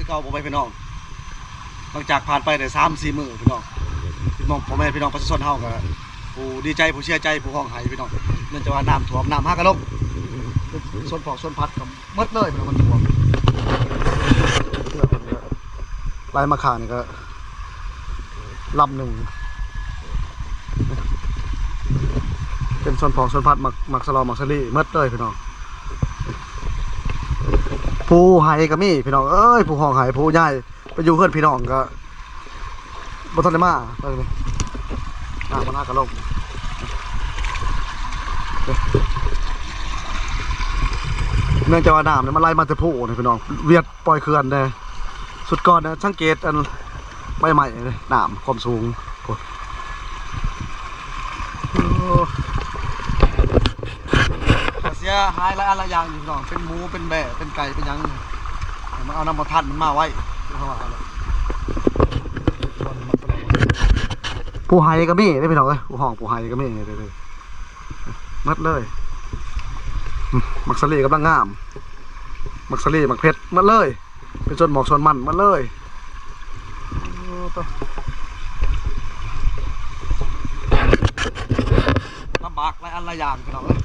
เก่าบ่ไปพี่น้องหลังจากผ่านไปได้3-4 มื้อพี่น้องพ่อแม่พี่น้องประชาชนเฮาก็ผู้ดีใจผู้เสียใจผู้ห้องไห้พี่น้องเนื่องจากว่าน้ำท่วมน้ำหากระลงส่วนพอกส่วนพัดก็หมดเลยมันท่วมลายมะขามนี่ก็ลำหนึ่งเป็นส่วนพอกส่วนพัดมักสลอมักสลีหมดเลยพี่น้องผู้ไห้ก็มีพี่น้องเอ้ยผู้ห้องไห้ผู้ใหญ่ไปอยู่เพื่อนพี่น้องก็บ่ทันได้มาเลยน้ำมันหากระลงเนื่องจากว่าน้ำเนี่ยมันไล่มาแต่ผู้นี่พี่น้องเวียดปล่อยเขื่อนเลยสุดก่อนนะสังเกตอันใบใหม่เลยน้ำความสูงเสียหายอะไรอย่างอยู่พี่น้องเป็นหมูเป็นแบะเป็นไก่เป็นยังมันเอาน้ำมาทันมันมาไว้ผู้ไฮก็มีได้พี่น้องเลยผู้ห้องผู้ไฮก็มีเลยมัดเลยมักสลีกำลังงามมักสลีมักเพชรมัดเลยเป็นส่วนหมอกส่วนมันมัดเลยลำบากหลายอันหลายอย่างพี่น้องเลย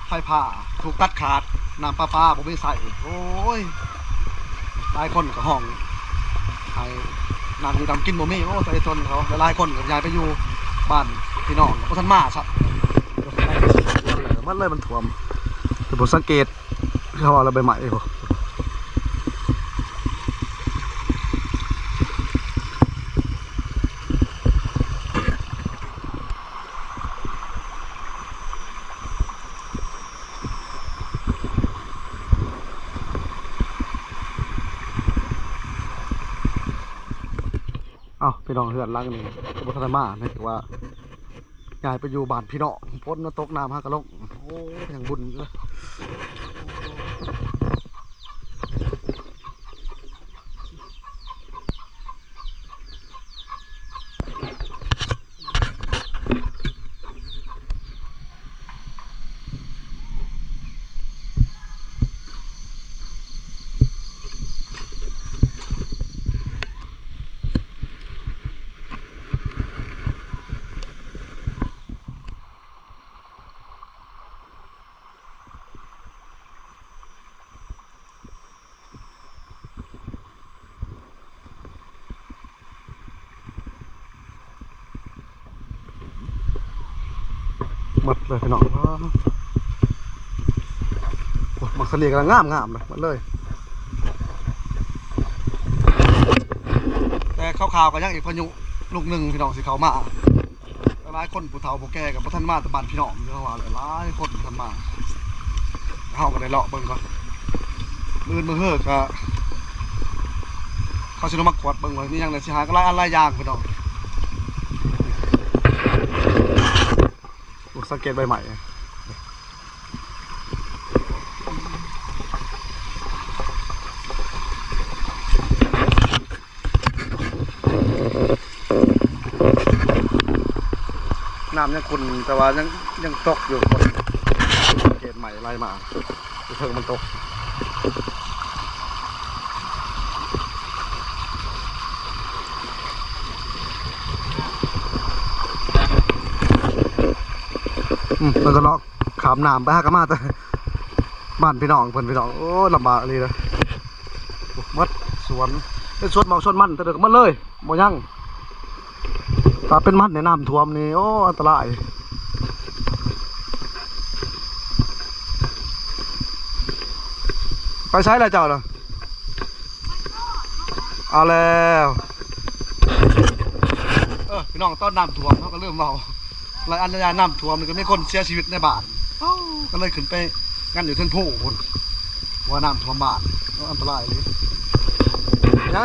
ไฟผ่าถูกตัดขาดน้ำปลาผมไม่ใส่โอ้ยหลายคนกับห้องไฮน้ำอยู่ดำกินบ่มีโอ้ใส่ทนเขาหลายคนกับยายไปอยู่บ้านพี่น้องเพราะท่านมาสักมันเลยมันถ่วมผมสังเกตเขาเอาอะไรใบใหม่ผมพี่น้องเฮือนล่างนี่ก็บ่ทันได้มานะถือว่ายายไปอยู่บ้านพี่น้องพ้นมาตกน้ำฮะกระลงโอ้ยังบุญเลยหมดเลยพี่น้องมักสลีกำลังงามเลยหมดเลยแต่ข่าวๆก็ยังอีกพายุลูกหนึ่งพี่น้องสิเขามาหลายคนผู้เฒ่าผู้แก่กับพระท่านมาตะบันพี่น้องเยอะว่าหลายคนท่านมาเฮาก็ได้เลาะเบิ่งก่อนมือเฮือกก็เขาสิลงมากวดเบิ่งว่ามีหยังได้สิหาก็หลายอันหลายอย่างพี่น้องสังเกตใบใหม่น้ำยังขุ่นแต่ว่ายังตกอยู่คนสังเกตใหม่ไล่มาเพิ่งมันตกมันก็เลาะขามน้ำไปหากระมาแต่บ้านพี่น้องเพิ่นพี่น้องโอ้ลำบากเลยนะมัดสวนเป็นสวนหมอกสวนมันแต่เด็กมันเลยบ่ยังถ้าเป็นมันในน้ำท่วมนี่โอ้อันตรายไปใช้อะไรเจ้าเนาะเอาแล้วพี่น้องต้นน้ำท่วมเขาก็เริ่มเมาหลายอันหลายน้ำท่วมมันก็มีคนเสียชีวิตในบ้านก็เลยขึ้นไปงั้นอยู่เทิงผู้คนว่าน้ำท่วมบ้านอันตรายเลยนะ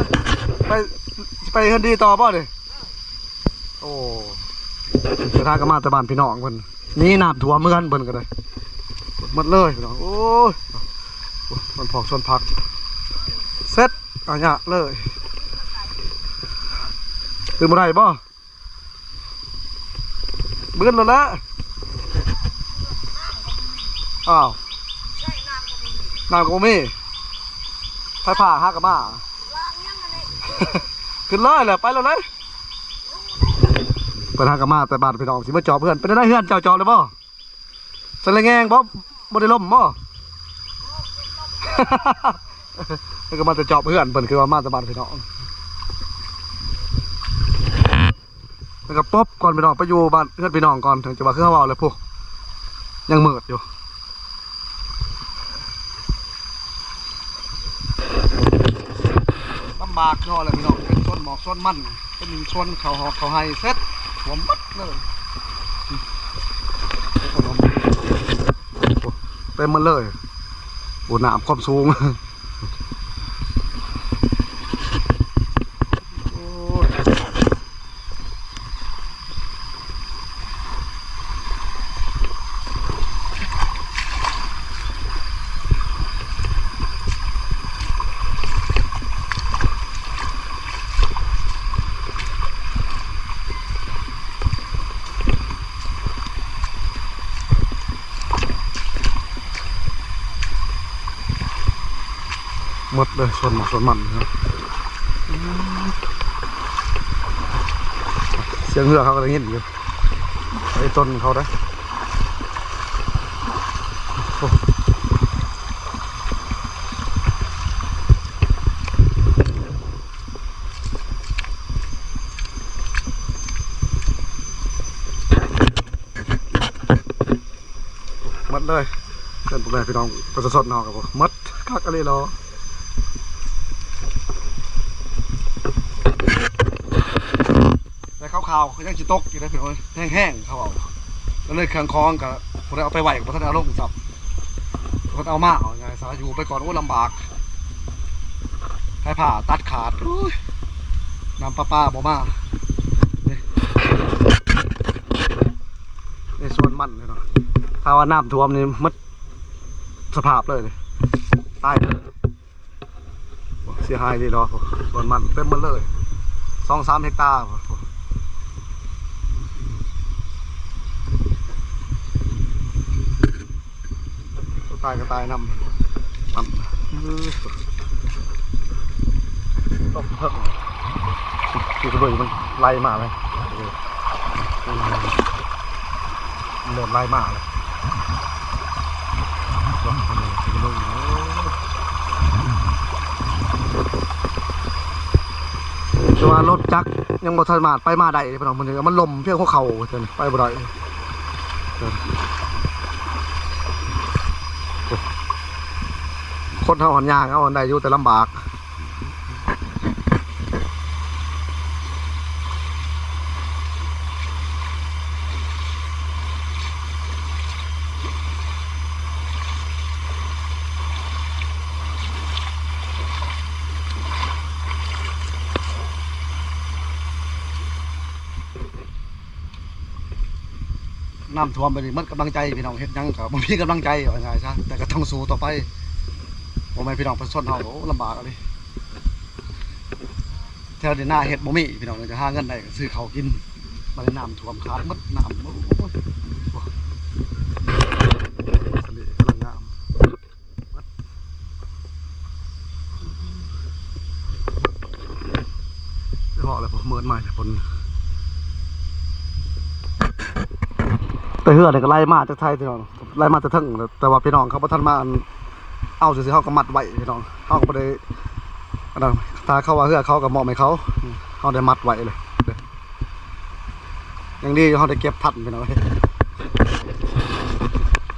ไปเฮินดีต่อป่ะเลยโอ้จะท่าก็มาแต่บ้านพี่น้องคนนี่น้ำท่วมเหมือนกันเบิ่นกันเลยหมดเลยพี่น้องโอ้ยมันพอกส่วนพักเซ็ตอ่ะเนี่ยเลยตื่นมาได้ป่ะเบื่อแล้วละอ้าวน้ำก็มีไฟผ่าฮักกับมา ขึ้นเลยแหละไปแล้วเลยไปทางกมาแต่บ้านพี่น้องสิมาจอบเพื่อนเป็นได้เพื่อนเจ้าจอบเลยบ่สะเลงแงงบ่ได้ล่มบ่แล้วก็มาแต่จอบเพื่อนเพิ่นคือว่ามาแต่บ้านพี่น้องแล้วก็ป๊บก่อนพี่น้องไปอยู่บ้านเพื่อนพี่น้องก่อนถึงจะว่าคือเขาเอาเลยพวกยังมืดอยู่ลำบากก็เลยพี่น้องเป็นส่วนหมอกส่วนมันเป็นส่วนเขาหอกเขาให้เซ็ตหัวมัดเลยเต็มมันเลยโอ้หนามความสูงหมดเลยส่วนหมอกส่วนมันครับเสียงเหือเขาก็ได้ยินอยู่ไอ้ต้นเขาได้หมดเลยเพื่อนผมเลยพี่น้องประสาทนอกกับผมมดคักอะไรรอแต่ขาวๆเขายังจิตกอยู่นะพี่น้องแห้งๆเขาเอาก็เลยเครื่องคล้องกับคนเอาไปไหวกับพระธนาลงสับคนเอามาเอาไงสาอยู่ไปก่อนว่าลำบากให้ผ่าตัดขาดน้ำป้าบ่มาในส่วนมันเลยเนาะถ้าว่าน้ำท่วมนี่มัดสภาพเลยตายเสียหายดีเนาะส่วนมันเต็มมันเลย2-3 เฮกตาร์ตายก็ตายน้ำมันต้องเพิ่มคือกระเบื้องมันไล่มาเลยเริ่มไล่มาเลยแต่ว่ารถจักรยังบ่ทันมาไปมาได้พี่น้องมันลมเพียงหัวเข่าเฉยไปบ่ได้คนเท่าหันยางเอาหันได้อยู่แต่ลำบากน้ำท่วมไปนี่มันกำลังใจพี่น้องเฮ็ดยังกับมันมีกำลังใจอย่างไรซะแต่ก็ต้องสู้ต่อไปผมไม่พี่น้องประชาชนเขาลำบากอะไรแถวเดือนหน้าเฮ็ดบ่มีพี่น้องจะหาเงินได้ซื้อเขากินมาในน้ำท่วมขาดมัดน้ำห่ออะไรผมเมินใหม่ผลแต่เหือเนี่ยก็ไล่มาจากไทยพี่น้องไล่มาจากทั้งแต่ว่าพี่น้องเขาประทันมาเอาสิเขาก็มัดไว้พี่น้องเขาก็ไม่ได้ถ้าเขาว่าเหือเขาก็มองให้เขาได้มัดไว้เลยอย่างดีเขาได้เก็บทันพี่น้อง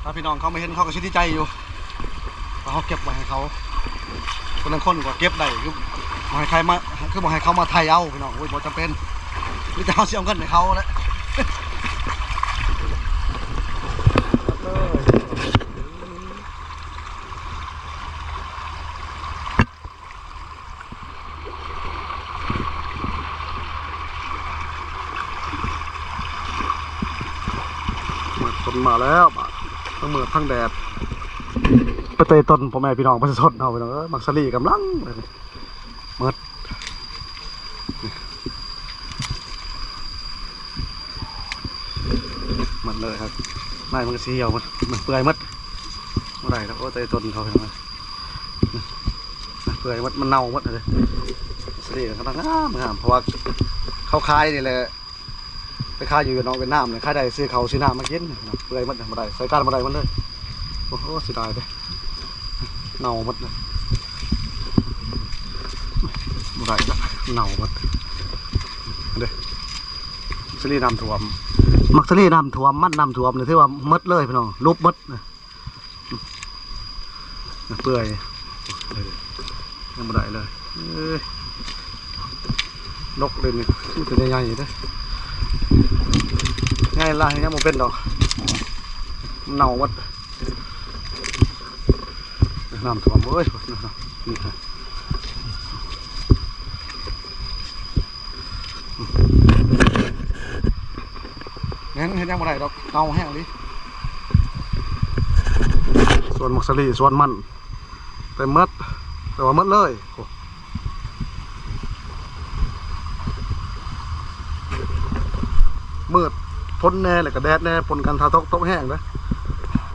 ถ้าพี่น้องเขาไม่เห็นเขาก็ชื่นใจอยู่เพราะเขาเก็บไว้ให้เขาคนละคนก็เก็บได้คือบอกให้ใครมาคือบอกให้เขามาไทยเอาพี่น้องโอ้ยบอกจำเป็นหรือจะเอาเสียเงินให้เขาแล้วคนมาแล้วทั้งมือทั้งแดดไปเตะต้นพ่อแม่พี่น้องประชาชนเอาไปน้องมักสลีกำลังเมิดมันเลยครับนายมันสีเหี่ยวมันเปื่อยมัดเมื่อไหร่แล้วก็เตะต้นเขาเห็นไหมเปื่อยมัดมันเน่ามัดเลยสี นี่กำลังงามเพราะว่าเขาขายนี่แหละไปขายอยู่น้องเป็นน้ำเลยขายได้ซื้อเขาซื้อน้ำมากินเปื่อยมันมาได้ใส่การมาได้มันเลยโอ้โหเสียดายเลยเน่าหมดเลยมาได้ละเน่าหมดเด้สลีน้ำท่วมมักสลีน้ำท่วมมันน้ำท่วมเนี่ยที่ว่ามัดเลยพี่น้องรูปมัดเปื่อยยังไม่ได้เลยนกเลยนี่มันเป็นใหญ่ๆเด้ง่ายละยังไม่เป็นดอกเน่าหมดน้ำท่วมเอ้ยนี่ฮะงั้นเห็นยังไม่ได้ดอกเน่าแห้งดิส่วนมักสลีส่วนมันเป็นมัดแต่ว่ามัดเลยมืดพ้นแน่เลยกับแดดแน่ปนกันทาโต๊ะแห้งเลย